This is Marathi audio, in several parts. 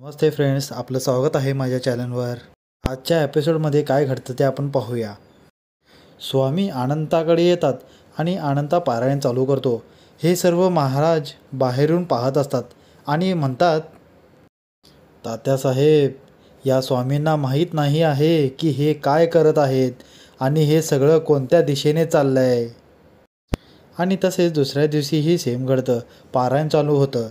नमस्ते फ्रेंड्स, आपलं स्वागत आहे माझ्या चॅनलवर. आजच्या एपिसोडमध्ये काय घडतं ते आपण पाहूया. स्वामी अनंताकडे येतात आणि अनंता पारायण चालू करतो. हे सर्व महाराज बाहेरून पाहत असतात आणि म्हणतात, तात्यासाहेब, या स्वामींना माहीत नाही आहे की हे काय करत आहेत आणि हे सगळं कोणत्या दिशेने चाललं आहे. आणि तसेच दुसऱ्या दिवशीही सेम घडतं. पारायण चालू होतं.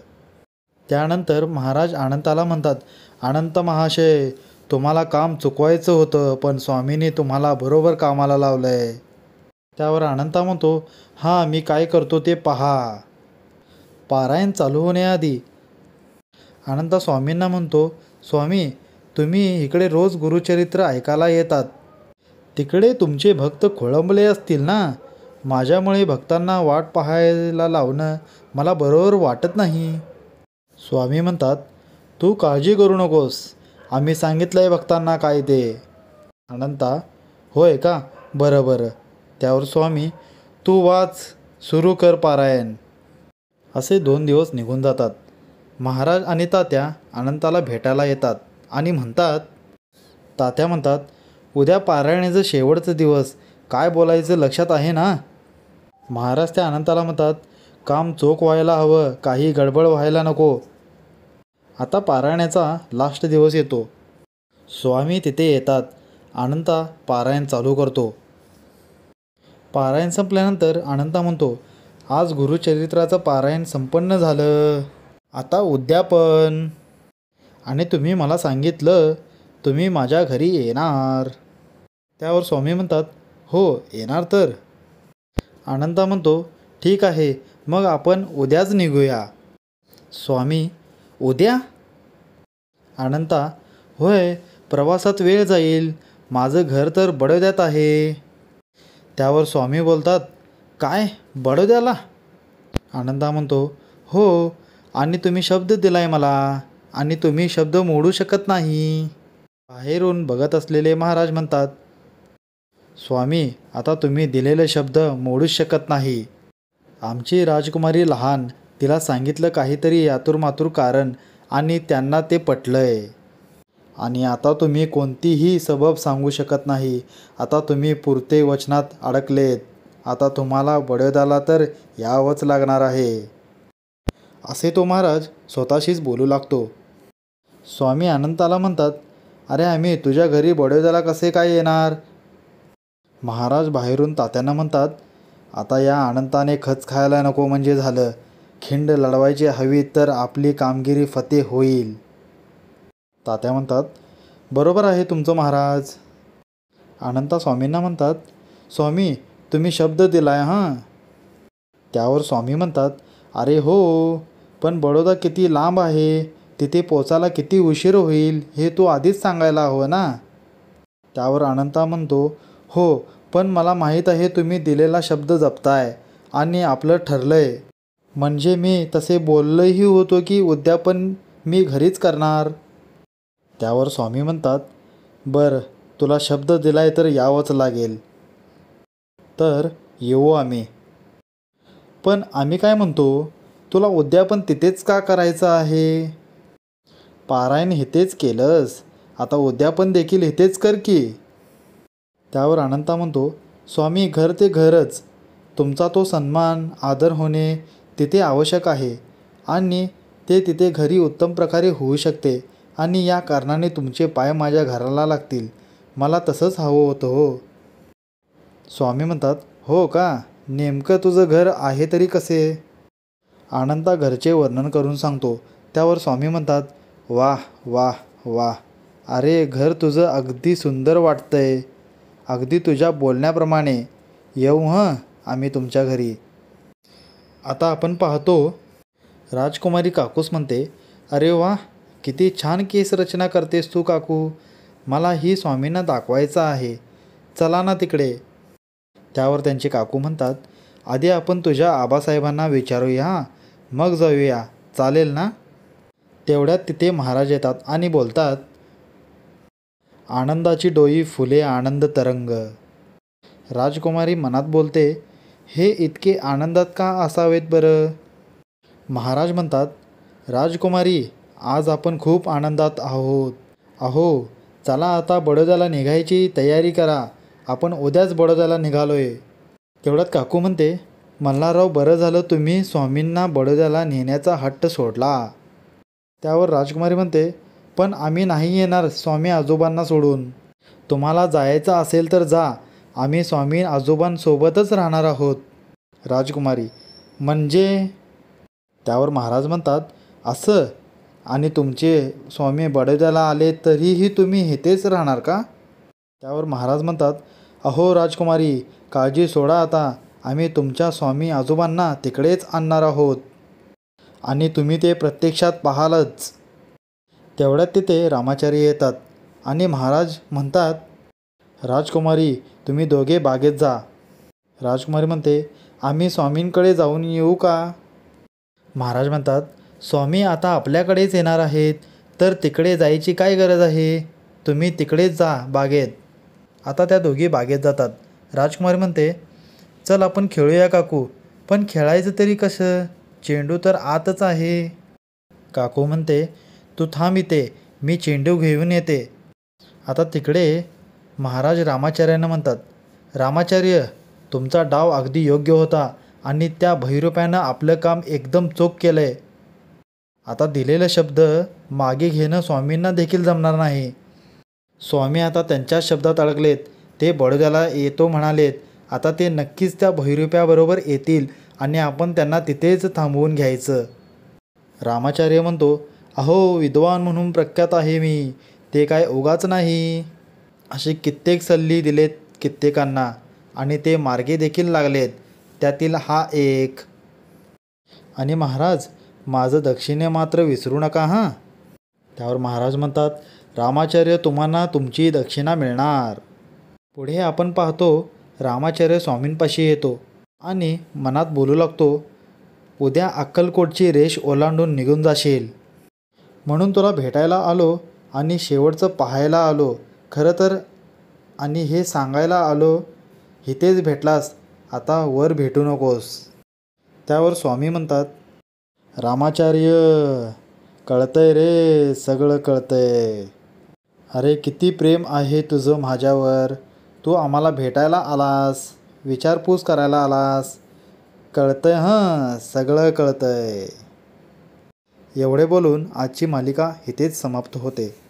त्यानंतर महाराज अनंताला म्हणतात, अनंत महाशय, तुम्हाला काम चुकवायचं होतं, पण स्वामींनी तुम्हाला बरोबर कामाला लावलं आहे. त्यावर अनंता म्हणतो, हां, मी काय करतो ते पहा. पारायण चालू होण्याआधी अनंता स्वामींना म्हणतो, स्वामी, तुम्ही इकडे रोज गुरुचरित्र ऐकायला येतात. तिकडे तुमचे भक्त खोळंबले असतील ना. माझ्यामुळे भक्तांना वाट पाहायला लावणं मला बरोबर वाटत नाही. स्वामी म्हणतात, तू काळजी करू नकोस, आम्ही सांगितलं आहे भक्तांना काय ते. अनंता, होय का, बरं बरं. त्यावर स्वामी, तू वाच, सुरू कर पारायण. असे 2 दिवस निघून जातात. महाराज आणि तात्या अनंताला भेटायला येतात आणि म्हणतात, तात्या म्हणतात, उद्या पारायणाचं शेवटचं दिवस, काय बोलायचं लक्षात आहे ना. महाराज त्या अनंताला म्हणतात, काम चोख व्हायला हवं, काही गडबड व्हायला नको. आता पारायणाचा लास्ट दिवस येतो. स्वामी तिथे येतात. अनंता पारायण चालू करतो. पारायण संपल्यानंतर अनंता म्हणतो, आज गुरुचरित्राचं पारायण संपन्न झालं. आता उद्यापन. आणि तुम्ही मला सांगितलं तुम्ही माझ्या घरी येणार. त्यावर स्वामी म्हणतात, हो, येणार तर. अनंता म्हणतो, ठीक आहे, मग आपण उद्याच निघूया. स्वामी, उद्या? अनंता, होय, प्रवासात वेळ जाईल, माझं घर तर बडोद्यात आहे. त्यावर स्वामी बोलतात, काय, बडोद्याला? अनंता म्हणतो, हो, आणि तुम्ही शब्द दिलाय मला आणि तुम्ही शब्द मोडू शकत नाही. बाहेरून बघत असलेले महाराज म्हणतात, स्वामी, आता तुम्ही दिलेले शब्द मोडूच शकत नाही. आमची राजकुमारी लहान, तिला सांगितलं काहीतरी यातूरमातूर कारण आणि त्यांना ते पटलंय. आणि आता तुम्ही कोणतीही सबब सांगू शकत नाही. आता तुम्ही पुरते वचनात अडकलेत. आता तुम्हाला बडोद्याला तर यावंच लागणार आहे. असे तो महाराज स्वतःशीच बोलू लागतो. स्वामी अनंताला म्हणतात, अरे आम्ही तुझ्या घरी बडोद्याला कसे काय येणार. महाराज बाहेरून तात्यांना म्हणतात, आता या अनंताने खच खायला नको म्हणजे झालं. खिंड लढवायची हवी तर आपली कामगिरी फते होईल. तात्या म्हणतात, बरोबर आहे तुमचं महाराज. अनंता स्वामींना म्हणतात, स्वामी, तुम्ही शब्द दिलाय हां. त्यावर स्वामी म्हणतात, अरे हो, पण बडोदा किती लांब आहे, तिथे पोचायला किती उशीर होईल हे तू आधीच सांगायला हवं ना. त्यावर अनंता म्हणतो, हो, पण मला माहीत आहे तुम्ही दिलेला शब्द जपताय आणि आपलं ठरलंय. म्हणजे मी तसे बोललोही होतो की उद्यापन मी घरीच करणार. त्यावर स्वामी म्हणतात, बरं, तुला शब्द दिलाय तर यावंच लागेल. तर येऊ आम्ही. पण आम्ही काय म्हणतो, तुला उद्यापन तिथेच का करायचं आहे. पारायण इथेच केलंस, आता उद्यापन देखील इथेच कर की. त्यावर अनंता म्हणतो, स्वामी, घर ते घरच. तुमचा तो सन्मान आदर होणे तिथे आवश्यक आहे आणि ते तिथे घरी उत्तम प्रकारे होऊ शकते आणि या कारणाने तुमचे पाय माझ्या घराला लागतील. मला तसंच हवं होतं हो. स्वामी म्हणतात, हो का, नेमकं तुझं घर आहे तरी कसे. अनंता घरचे वर्णन करून सांगतो. त्यावर स्वामी म्हणतात, वाह वाह वाह, अरे घर तुझं अगदी सुंदर वाटतंय, अगदी तुझ्या बोलण्याप्रमाणे. येऊ हं आम्ही तुमच्या घरी. आता आपण पाहतो, राजकुमारी काकूस म्हणते, अरे वा, किती छान केस रचना करतेस तू काकू, मला ही स्वामींना दाखवायचं आहे, चला ना तिकडे. त्यावर त्यांचे काकू म्हणतात, आधी आपण तुझ्या आबासाहेबांना विचारूया, मग जाऊया, चालेल ना. तेवढ्यात तिथे महाराज येतात आणि बोलतात, आनंदाची डोई फुले आनंद तरंग. राजकुमारी मनात बोलते, हे इतके आनंदात का असावेत बरं. महाराज म्हणतात, राजकुमारी, आज आपण खूप आनंदात आहोत. अहो, चला आता बडोद्याला निघायची तयारी करा. आपण उद्याच बडोद्याला निघालोय. तेवढ्यात काकू म्हणते, मल्हारराव, बरं झालं तुम्ही स्वामींना बडोद्याला नेण्याचा हट्ट सोडला. त्यावर राजकुमारी म्हणते, पण आम्ही नाही येणार स्वामी आजोबांना सोडून. तुम्हाला जायचं असेल तर जा. आम्ही स्वामी आजोबांसोबतच राहणार आहोत. राजकुमारी, म्हणजे? त्यावर महाराज म्हणतात, असं? आणि तुमचे स्वामी बडोद्याला आले तरीही तुम्ही इथेच राहणार का? त्यावर महाराज म्हणतात, अहो राजकुमारी, काळजी सोडा आता. आम्ही तुमच्या स्वामी आजोबांना तिकडेच आणणार आहोत आणि तुम्ही ते प्रत्यक्षात पाहालच. तेवढ्यात तिथे रामाचार्य येतात आणि महाराज म्हणतात, राजकुमारी, तुम्ही दोघे बागेत जा. राजकुमारी म्हणते, आम्ही स्वामींकडे जाऊन येऊ का? महाराज म्हणतात, स्वामी आता आपल्याकडेच येणार आहेत, तर तिकडे जायची काय गरज आहे? तुम्ही तिकडेच जा बागेत. आता त्या दोघी बागेत जातात. राजकुमारी म्हणते, चल आपण खेळूया काकू. पण खेळायचं तरी कसं? चेंडू तर आतच आहे. काकू म्हणते, तू थांब इथे, मी चेंडू घेऊन येते. आता तिकडे महाराज रामाचार्यांना म्हणतात, रामाचार्य, तुमचा डाव अगदी योग्य होता आणि त्या भैरूप्यानं आपलं काम एकदम चोख केलं आहे. आता दिलेला शब्द मागे घेणं स्वामींना देखील जमणार नाही. स्वामी आता त्यांच्या शब्दात अडकलेत. ते बडोद्याला येतो म्हणालेत. आता ते नक्कीच त्या भैरूप्याबरोबर येतील आणि आपण त्यांना तिथेच थांबवून घ्यायचं. रामाचार्य म्हणतो, अहो, विद्वान म्हणून प्रख्यात आहे मी, ते काय उगाच नाही. असे कित्येक सल्ले दिलेत कित्येकांना आणि ते मार्गी देखील लागलेत. त्यातील हा एक. आणि महाराज, माझं दक्षिणे मात्र विसरू नका हां. त्यावर महाराज म्हणतात, रामाचार्य, तुम्हाला तुमची दक्षिणा मिळणार. पुढे आपण पाहतो, रामाचार्य स्वामींपाशी येतो आणि मनात बोलू लागतो, उद्या अक्कलकोटची रेष ओलांडून निघून जाशील, म्हणून तुला भेटायला आलो आणि शेवटचं पाहायला आलो खरं तर, आणि हे सांगायला आलो. इथेच भेटलास, आता वर भेटू नकोस. त्यावर स्वामी म्हणतात, रामाचार्य, कळतंय रे, सगळं कळतंय. अरे किती प्रेम आहे तुझं माझ्यावर. तू आम्हाला भेटायला आलास, विचारपूस करायला आलास. कळतंय हं, सगळं कळतंय. एवढे बोलून आजची मालिका इथेच समाप्त होते.